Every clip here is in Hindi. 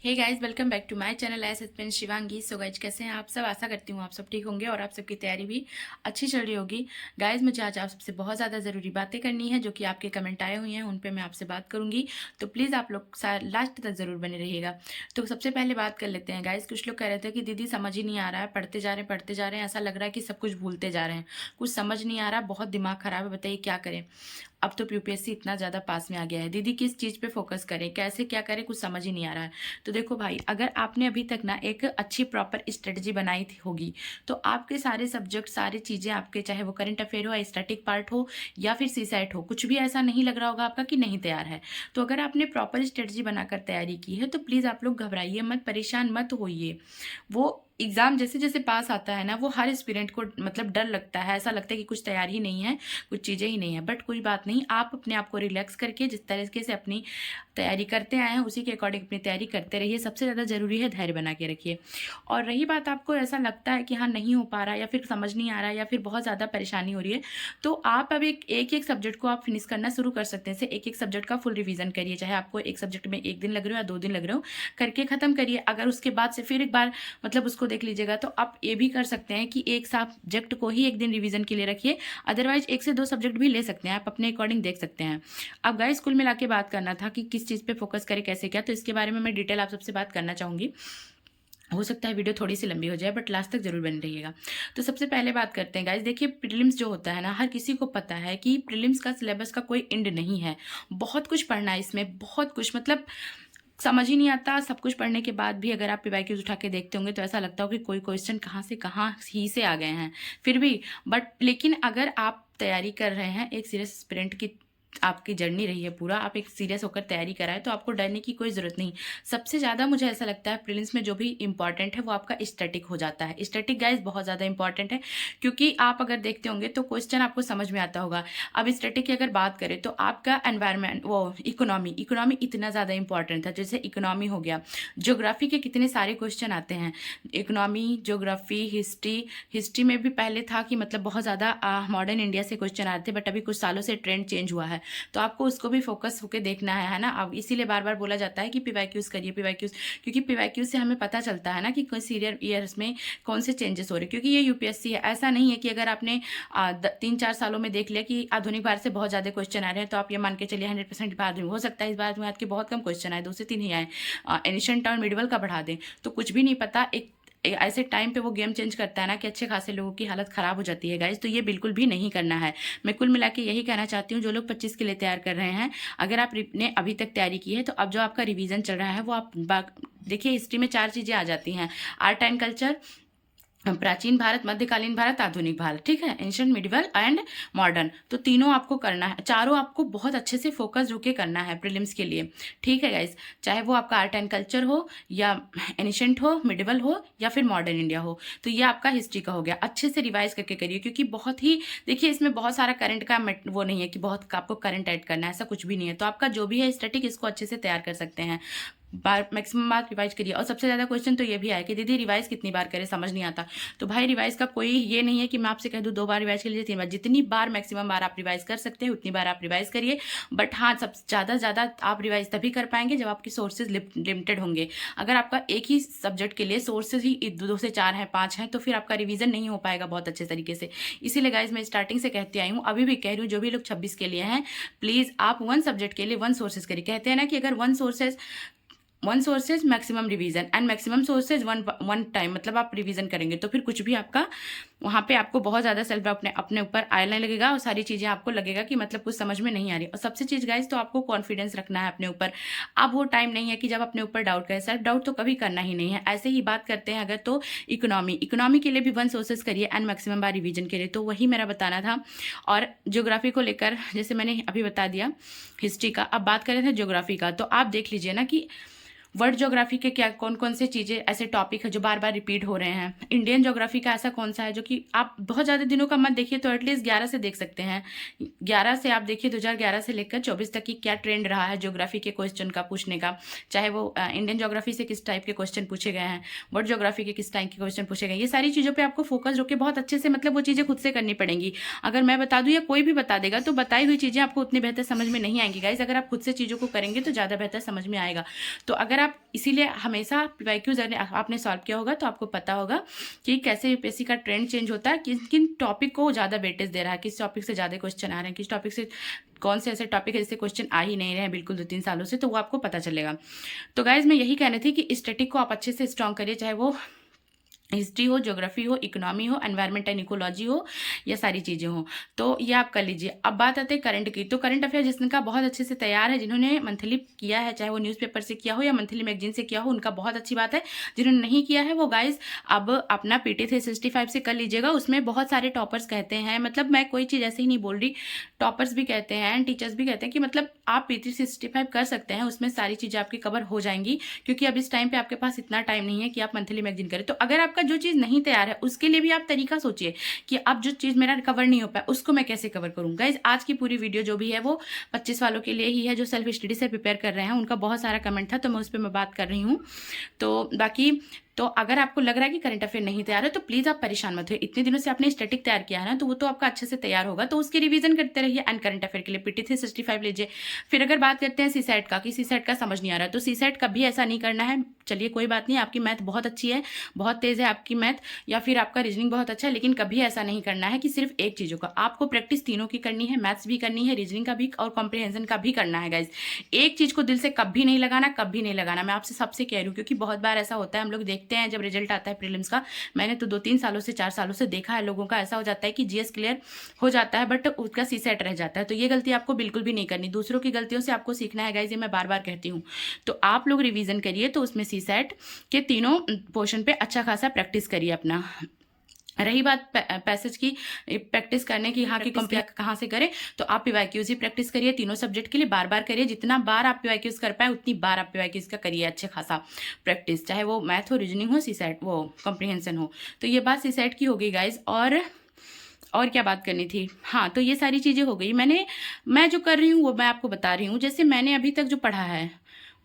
Hey guys, welcome back to my channel S S Shivangi. So guys, कैसे हैं आप सब? आशा करती हूँ आप सब ठीक होंगे और आप सबकी तैयारी भी अच्छी चल रही होगी। गाइस, मुझे आज आप सबसे बहुत ज़्यादा ज़रूरी बातें करनी है, जो कि आपके कमेंट आए हुए हैं, उन पे मैं आपसे बात करूंगी। तो प्लीज़ आप लोग लास्ट तक ज़रूर बने रहिएगा। तो सबसे पहले बात कर लेते हैं गाइस। कुछ लोग कह रहे थे कि दीदी समझ ही नहीं आ रहा है, पढ़ते जा रहे हैं, ऐसा लग रहा है कि सब कुछ भूलते जा रहे हैं, कुछ समझ नहीं आ रहा, बहुत दिमाग खराब है, बताइए क्या करें। अब तो यूपीएससी इतना ज़्यादा पास में आ गया है, दीदी किस चीज़ पे फोकस करें, कैसे क्या करें, कुछ समझ ही नहीं आ रहा है। तो देखो भाई, अगर आपने अभी तक ना एक अच्छी प्रॉपर स्ट्रेटजी बनाई थी होगी, तो आपके सारे सब्जेक्ट, सारी चीज़ें आपके, चाहे वो करंट अफेयर हो या स्टैटिक पार्ट हो या फिर सी सेट हो, कुछ भी ऐसा नहीं लग रहा होगा आपका कि नहीं तैयार है। तो अगर आपने प्रॉपर स्ट्रेटजी बनाकर तैयारी की है तो प्लीज़ आप लोग घबराइए मत, परेशान मत होइए। वो एग्ज़ाम जैसे जैसे पास आता है ना, वो हर एस्पिरेंट को मतलब डर लगता है, ऐसा लगता है कि कुछ तैयार ही नहीं है, कुछ चीज़ें ही नहीं है। बट कोई बात नहीं, आप अपने आप को रिलैक्स करके जिस तरीके से अपनी तैयारी करते आए हैं उसी के अकॉर्डिंग अपनी तैयारी करते रहिए। सबसे ज़्यादा ज़रूरी है धैर्य बना के रखिए। और रही बात, आपको ऐसा लगता है कि हाँ नहीं हो पा रहा, या फिर समझ नहीं आ रहा, या फिर बहुत ज़्यादा परेशानी हो रही है, तो आप अब एक सब्जेक्ट को आप फिनिश करना शुरू कर सकते हैं। जैसे एक सब्जेक्ट का फुल रिवीजन करिए, चाहे आपको एक सब्जेक्ट में 1 दिन लग रहे हो या 2 दिन लग रहे हो, करके ख़त्म करिए। अगर उसके बाद से फिर एक बार मतलब उसको देख लीजिएगा, तो आप ये भी कर सकते हैं कि एक सब्जेक्ट को ही 1 दिन रिवीजन के लिए रखिए। अदरवाइज 1 से 2 सब्जेक्ट भी ले सकते हैं, आप अपने अकॉर्डिंग देख सकते हैं। अब गाइस, कुल मिला के बात करना था कि किस चीज़ पे फोकस करें, कैसे क्या, तो इसके बारे में मैं डिटेल आप सबसे बात करना चाहूँगी। हो सकता है वीडियो थोड़ी सी लंबी हो जाए, बट लास्ट तक जरूर बन रहिएगा। तो सबसे पहले बात करते हैं गाइस। देखिए, प्रीलिम्स जो होता है ना, हर किसी को पता है कि प्रीलिम्स का सिलेबस का कोई एंड नहीं है। बहुत कुछ पढ़ना है इसमें, बहुत कुछ, मतलब समझ ही नहीं आता। सब कुछ पढ़ने के बाद भी अगर आप पीवाईक्यूज उठा के देखते होंगे तो ऐसा लगता हो कि कोई क्वेश्चन कहाँ से कहाँ ही से आ गए हैं। फिर भी बट लेकिन अगर आप तैयारी कर रहे हैं, एक सीरियस स्पिरिट की आपकी जर्नी रही है पूरा, आप एक सीरियस होकर तैयारी कराएं, तो आपको डरने की कोई ज़रूरत नहीं। सबसे ज़्यादा मुझे ऐसा लगता है प्रीलिम्स में जो भी इंपॉर्टेंट है वो आपका स्टैटिक हो जाता है। स्टैटिक गाइस बहुत ज़्यादा इंपॉर्टेंट है, क्योंकि आप अगर देखते होंगे तो क्वेश्चन आपको समझ में आता होगा। अब स्टैटिक की अगर बात करें तो आपका एनवायरमेंट, वो इकोनॉमी इतना ज़्यादा इंपॉर्टेंट था। जैसे इकोनॉमी हो गया, ज्योग्राफी के कितने सारे क्वेश्चन आते हैं। इकोनॉमी, ज्योग्राफी, हिस्ट्री में भी पहले था कि मतलब बहुत ज़्यादा मॉडर्न इंडिया से क्वेश्चन आते थे, बट अभी कुछ सालों से ट्रेंड चेंज हुआ है, तो आपको उसको भी फोकस होकर देखना है ना। अब इसीलिए बार बार बोला जाता है कि पीवाईक्यूज करिए, पीवाईक्यूज, क्योंकि पीवाईक्यूज से हमें पता चलता है ना कि कोई सीरियल ईयर्स में कौन से चेंजेस हो रहे हैं। क्योंकि ये यूपीएससी है, ऐसा नहीं है कि अगर आपने 3-4 सालों में देख लिया कि आधुनिक भारत से बहुत ज़्यादा क्वेश्चन आ रहे हैं, तो आप ये मान के चलिए 100% भारत में हो सकता है इस बार में आपके बहुत कम क्वेश्चन आए, 2 से 3 ही आए, एनिशंट और मिडिवल का बढ़ा दें, तो कुछ भी नहीं पता। ऐसे टाइम पे वो गेम चेंज करता है ना कि अच्छे खासे लोगों की हालत खराब हो जाती है गाइज। तो ये बिल्कुल भी नहीं करना है। मैं कुल मिला के यही कहना चाहती हूँ, जो लोग 25 के लिए तैयार कर रहे हैं, अगर आपने अभी तक तैयारी की है तो अब जो आपका रिवीजन चल रहा है वो आप देखिए, हिस्ट्री में 4 चीज़ें आ जाती हैं: आर्ट एंड कल्चर, प्राचीन भारत, मध्यकालीन भारत, आधुनिक भारत, ठीक है, एंशिएंट, मिडिवल एंड मॉडर्न। तो तीनों आपको करना है, चारों आपको बहुत अच्छे से फोकस होके करना है प्रीलिम्स के लिए, ठीक है गाइस। चाहे वो आपका आर्ट एंड कल्चर हो, या एंशिएंट हो, मिडिवल हो, या फिर मॉडर्न इंडिया हो। तो ये आपका हिस्ट्री का हो गया, अच्छे से रिवाइज करके करिए, क्योंकि बहुत ही, देखिए इसमें बहुत सारा करंट का वो नहीं है कि बहुत आपको करंट ऐड करना है, ऐसा कुछ भी नहीं है। तो आपका जो भी है स्टैटिक, इसको अच्छे से तैयार कर सकते हैं। बार मैक्सिमम बार रिवाइज करिए। और सबसे ज़्यादा क्वेश्चन तो ये भी आया कि दीदी रिवाइज कितनी बार करें, समझ नहीं आता। तो भाई, रिवाइज का कोई ये नहीं है कि मैं आपसे कह दूँ 2 बार रिवाइज कर लीजिए, 3 बार, जितनी बार मैक्सिमम बार आप रिवाइज कर सकते हैं उतनी बार आप रिवाइज करिए। बट हाँ, सब ज़्यादा आप रिवाइज तभी कर पाएंगे जब आपकी सोर्सेज लिमिटेड होंगे। अगर आपका एक ही सब्जेक्ट के लिए सोर्सेज ही 2 से 4 हैं, 5 हैं, तो फिर आपका रिविजन नहीं हो पाएगा बहुत अच्छे तरीके से। इसीलिए गाइज मैं स्टार्टिंग से कहती आई हूँ, अभी भी कह रही हूँ, जो भी लोग 26 के लिए हैं, प्लीज़ आप 1 सब्जेक्ट के लिए 1 सोर्सेज करिए। कहते हैं ना कि अगर 1 sources maximum revision, and maximum sources one time, मतलब आप रिवीजन करेंगे तो फिर कुछ भी आपका वहाँ पे आपको बहुत ज़्यादा सेल्फ अपने ऊपर आने लगेगा, और सारी चीज़ें आपको लगेगा कि मतलब कुछ समझ में नहीं आ रही। और सबसे चीज़ गाइज, तो आपको कॉन्फिडेंस रखना है अपने ऊपर। अब वो टाइम नहीं है कि जब अपने ऊपर डाउट करें, सेल्फ डाउट तो कभी करना ही नहीं है। ऐसे ही बात करते हैं अगर, तो इकोनॉमी के लिए भी 1 सोर्सेज करिए एंड मैक्सिमम बार रिवीजन के लिए, तो वही मेरा बताना था। और ज्योग्राफी को लेकर जैसे मैंने अभी बता दिया हिस्ट्री का, अब बात करें थे ज्योग्राफी का, तो आप देख लीजिए ना कि वर्ल्ड ज्योग्राफी के क्या कौन कौन से चीज़ें ऐसे टॉपिक है जो बार बार रिपीट हो रहे हैं। इंडियन ज्योग्राफी का ऐसा कौन सा है जो कि आप बहुत ज़्यादा दिनों का मत देखिए, तो एटलीस्ट 11 से देख सकते हैं। 11 से आप देखिए, 2011 से लेकर 24 तक की क्या ट्रेंड रहा है ज्योग्राफी के क्वेश्चन का पूछने का। चाहे वो इंडियन ज्योग्राफी से किस टाइप के क्वेश्चन पूछे गए हैं, वर्ल्ड ज्योग्राफी के किस टाइप के क्वेश्चन पूछे गए, ये सारी चीज़ों पर आपको फोकस रख के बहुत अच्छे से, मतलब वो चीज़ें खुद से करनी पड़ेंगी। अगर मैं बता दूँ या कोई भी बता देगा, तो बताई हुई चीज़ें आपको उतनी बेहतर समझ में नहीं आएंगी गाइज। अगर आप खुद से चीज़ों को करेंगे तो ज़्यादा बेहतर समझ में आएगा। तो अगर आप इसीलिए हमेशा पीवाईक्यूज आपने सॉल्व किया होगा तो आपको पता होगा कि कैसे यूपीएससी का ट्रेंड चेंज होता है, किन किन टॉपिक को ज़्यादा वेटेज दे रहा है, किस टॉपिक से ज़्यादा क्वेश्चन आ रहे हैं, किस टॉपिक से कौन से ऐसे टॉपिक है जिससे क्वेश्चन आ ही नहीं रहे हैं बिल्कुल 2-3 सालों से, तो वो आपको पता चलेगा। तो गाइज मैं यही कहनी थी कि स्टैटिक को आप अच्छे से स्ट्रॉन्ग करिए, चाहे वो हिस्ट्री हो, ज्योग्राफी हो, इकोनॉमी हो, एनवायरमेंट एंड इकोलॉजी हो, या सारी चीज़ें हो, तो ये आप कर लीजिए। अब बात आते हैं करंट की। तो करंट अफेयर जिसका बहुत अच्छे से तैयार है, जिन्होंने मंथली किया है, चाहे वो न्यूज़पेपर से किया हो या मंथली मैगजीन से किया हो, उनका बहुत अच्छी बात है। जिन्होंने नहीं किया है वो गाइज अब अपना PT 365 से कर लीजिएगा। उसमें बहुत सारे टॉपर्स कहते हैं, मतलब मैं कोई चीज़ ऐसे ही नहीं बोल रही, टॉपर्स भी कहते हैं, टीचर्स भी कहते हैं कि मतलब आप PT 365 कर सकते हैं, उसमें सारी चीज़ें आपकी कवर हो जाएंगी, क्योंकि अब इस टाइम पे आपके पास इतना टाइम नहीं है कि आप मंथली मैगजीन करें। तो अगर आपका जो चीज़ नहीं तैयार है उसके लिए भी आप तरीका सोचिए कि अब जो चीज़ मेरा कवर नहीं हो पाया उसको मैं कैसे कवर करूँ। गाइज आज की पूरी वीडियो जो भी है वो 25 वालों के लिए ही है, जो सेल्फ स्टडी से प्रिपेयर कर रहे हैं। उनका बहुत सारा कमेंट था तो मैं उस पर बात कर रही हूँ। तो बाकी तो अगर आपको लग रहा है कि करंट अफेयर नहीं तैयार है तो प्लीज़ आप परेशान मत हो। इतने दिनों से आपने स्टैटिक तैयार किया है ना, तो वो तो आपका अच्छे से तैयार होगा, तो उसकी रिवीजन करते रहिए। एंड करंट अफेयर के लिए PT 365 लीजिए। फिर अगर बात करते हैं सीसैट का, कि सीसैट का समझ नहीं आ रहा, तो सीसैट कभी ऐसा नहीं करना है। चलिए कोई बात नहीं, आपकी मैथ बहुत अच्छी है, बहुत तेज़ है आपकी मैथ, या फिर आपका रीजनिंग बहुत अच्छा है, लेकिन कभी ऐसा नहीं करना है कि सिर्फ एक चीज़ों का। आपको प्रैक्टिस तीनों की करनी है, मैथ्स भी करनी है, रीजनिंग का भी और कॉम्प्रिहेंशन का भी करना है। गाइज एक चीज़ को दिल से कभी नहीं लगाना, कभी नहीं लगाना। मैं आपसे सबसे कह रही हूँ, क्योंकि बहुत बार ऐसा होता है, हम लोग देखते हैं जब रिजल्ट आता है प्रीलिम्स का, मैंने तो 2-3 सालों से 4 सालों से देखा है लोगों का, ऐसा हो जाता है कि GS क्लियर हो जाता है बट उसका सीसेट रह जाता है। तो ये गलती आपको बिल्कुल भी नहीं करनी, दूसरों की गलतियों से आपको सीखना है गाइज, ये मैं बार बार कहती हूँ। तो आप लोग रिवीजन करिए, तो उसमें सीसेट के तीनों पोर्शन पे अच्छा खासा प्रैक्टिस करिए अपना। रही बात पैसेज की प्रैक्टिस करने की, हाँ की कंपेयर कहाँ से करें, तो आप पीवाईक्यूज ही प्रैक्टिस करिए तीनों सब्जेक्ट के लिए, बार बार करिए। जितना बार आप पीवाईक्यूज कर पाए उतनी बार आप पीवाईक्यूज का करिए अच्छे खासा प्रैक्टिस, चाहे वो मैथ हो, रीजनिंग हो, सीसेट वो कॉम्प्रिहेंशन हो। तो ये बात सीसेट की हो गई गाइज। और क्या बात करनी थी, हाँ तो ये सारी चीज़ें हो गई। मैं जो कर रही हूँ वो मैं आपको बता रही हूँ। जैसे मैंने अभी तक जो पढ़ा है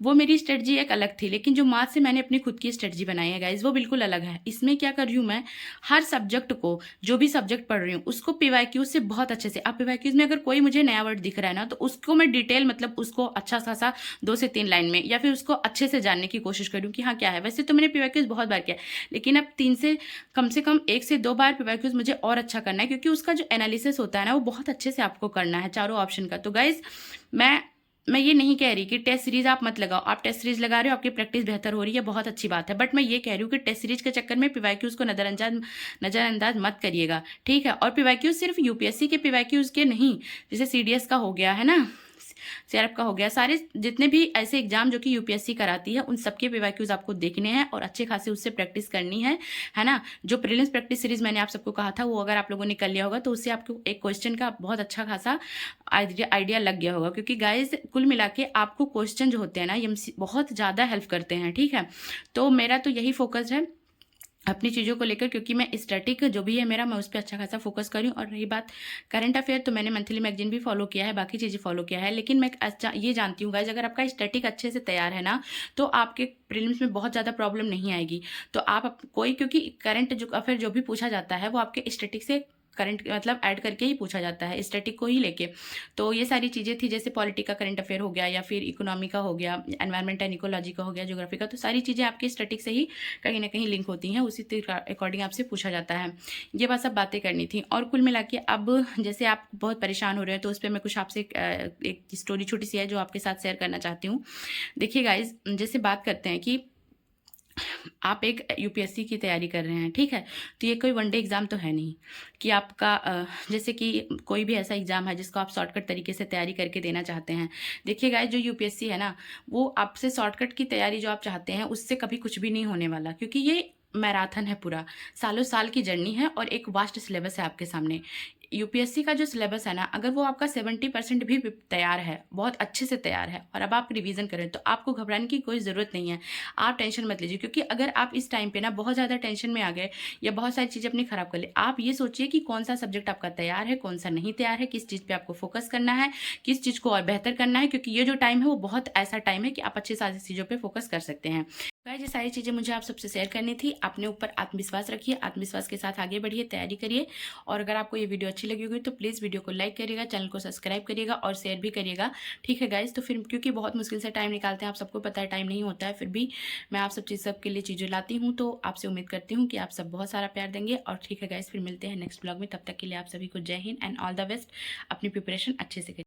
वो मेरी स्ट्रेटजी एक अलग थी, लेकिन जो मार्च से मैंने अपनी खुद की स्ट्रेटजी बनाई है गाइज वो बिल्कुल अलग है। इसमें क्या कर रही हूँ मैं, हर सब्जेक्ट को, जो भी सब्जेक्ट पढ़ रही हूँ उसको पीवाईक्यूज से बहुत अच्छे से, अब पीवाईक्यूज में अगर कोई मुझे नया वर्ड दिख रहा है ना, तो उसको मैं डिटेल, मतलब उसको अच्छा खासा 2 से 3 लाइन में, या फिर उसको अच्छे से जानने की कोशिश करूँ कि हाँ क्या है। वैसे तो मैंने पीवाईक्यूज बहुत बार किया, लेकिन अब 3 से कम 1 से 2 बार पीवाईक्यूज मुझे और अच्छा करना है, क्योंकि उसका जो एनालिसिस होता है ना वो बहुत अच्छे से आपको करना है चारों ऑप्शन का। तो गाइज मैं ये नहीं कह रही कि टेस्ट सीरीज आप मत लगाओ, आप टेस्ट सीरीज लगा रहे हो, आपकी प्रैक्टिस बेहतर हो रही है, बहुत अच्छी बात है, बट मैं ये कह रही हूँ कि टेस्ट सीरीज के चक्कर में पीवाईक्यूज को नजरअंदाज मत करिएगा, ठीक है। और पीवाईक्यूज सिर्फ यूपीएससी के पीवाईक्यूज के नहीं, जैसे CDS का हो गया है ना, CRF का हो गया, सारे जितने भी ऐसे एग्जाम जो कि यूपीएससी कराती है उन सबके पीवाईक्यूज आपको देखने हैं और अच्छे खासे उससे प्रैक्टिस करनी है ना। जो प्रीलिम्स प्रैक्टिस सीरीज मैंने आप सबको कहा था वो अगर आप लोगों ने कर लिया होगा तो उससे आपको एक क्वेश्चन का बहुत अच्छा खासा आइडिया लग गया होगा, क्योंकि गाइज कुल मिला के आपको क्वेश्चन जो होते हैं ना ये बहुत ज़्यादा हेल्प करते हैं, ठीक है। तो मेरा तो यही फोकस है अपनी चीज़ों को लेकर, क्योंकि मैं स्टैटिक जो भी है मेरा, मैं उस पर अच्छा खासा फोकस करूँ। और रही बात करंट अफेयर, तो मैंने मंथली मैगजीन भी फॉलो किया है, बाकी चीज़ें फॉलो किया है, लेकिन मैं ये जानती हूँ गाइज, अगर आपका स्टैटिक अच्छे से तैयार है ना तो आपके प्रीलिम्स में बहुत ज़्यादा प्रॉब्लम नहीं आएगी। तो आप कोई, क्योंकि करंट जो अफेयर जो भी पूछा जाता है वो आपके स्टैटिक से करंट मतलब ऐड करके ही पूछा जाता है, स्टैटिक को ही लेके। तो ये सारी चीज़ें थी, जैसे पॉलिटी का करंट अफेयर हो गया, या फिर इकोनॉमी का हो गया, एनवायरमेंट एंड इकोलॉजी का हो गया, ज्योग्राफी का, तो सारी चीज़ें आपके स्टैटिक से ही कहीं ना कहीं लिंक होती हैं, उसी के अकॉर्डिंग आपसे पूछा जाता है। ये बात सब बातें करनी थी। और कुल मिला के अब जैसे आप बहुत परेशान हो रहे हैं तो उस पर मैं कुछ आपसे एक स्टोरी छोटी सी है जो आपके साथ शेयर करना चाहती हूँ। देखिए गाइज, जैसे बात करते हैं कि आप एक यूपीएससी की तैयारी कर रहे हैं, ठीक है, तो ये कोई वनडे एग्ज़ाम तो है नहीं कि आपका जैसे कि कोई भी ऐसा एग्ज़ाम है जिसको आप शॉर्टकट तरीके से तैयारी करके देना चाहते हैं। देखिए गाइस, जो यूपीएससी है ना वो आपसे शॉर्टकट की तैयारी जो आप चाहते हैं उससे कभी कुछ भी नहीं होने वाला, क्योंकि ये मैराथन है, पूरा सालों साल की जर्नी है और एक वास्ट सिलेबस है आपके सामने। यूपीएससी का जो सिलेबस है ना, अगर वो आपका 70% भी तैयार है, बहुत अच्छे से तैयार है, और अब आप रिवीजन करें तो आपको घबराने की कोई ज़रूरत नहीं है। आप टेंशन मत लीजिए, क्योंकि अगर आप इस टाइम पे ना बहुत ज़्यादा टेंशन में आ गए या बहुत सारी चीज़ें अपनी ख़राब कर ले, आप ये सोचिए कि कौन सा सब्जेक्ट आपका तैयार है, कौन सा नहीं तैयार है, किस चीज़ पर आपको फोकस करना है, किस चीज़ को और बेहतर करना है, क्योंकि ये जो टाइम है वो बहुत ऐसा टाइम है कि आप अच्छी सारी चीज़ों पर फोकस कर सकते हैं। गाइस ये सारी चीज़ें मुझे आप सबसे शेयर करनी थी। अपने ऊपर आत्मविश्वास रखिए, आत्मविश्वास के साथ आगे बढ़िए, तैयारी करिए। और अगर आपको ये वीडियो अच्छी लगी होगी तो प्लीज़ वीडियो को लाइक करिएगा, चैनल को सब्सक्राइब करिएगा और शेयर भी करिएगा। ठीक है गाइस, तो फिर क्योंकि बहुत मुश्किल से टाइम निकालते हैं, आप सबको पता है टाइम नहीं होता है, फिर भी मैं आप सब चीज़ सबके लिए चीज़ें लाती हूँ। तो आपसे उम्मीद करती हूँ कि आप सब बहुत सारा प्यार देंगे। और ठीक है गाइस, फिर मिलते हैं नेक्स्ट ब्लॉग में। तब तक के लिए आप सभी को जय Hind and all the best. अपनी प्रिपरेशन अच्छे से करिए।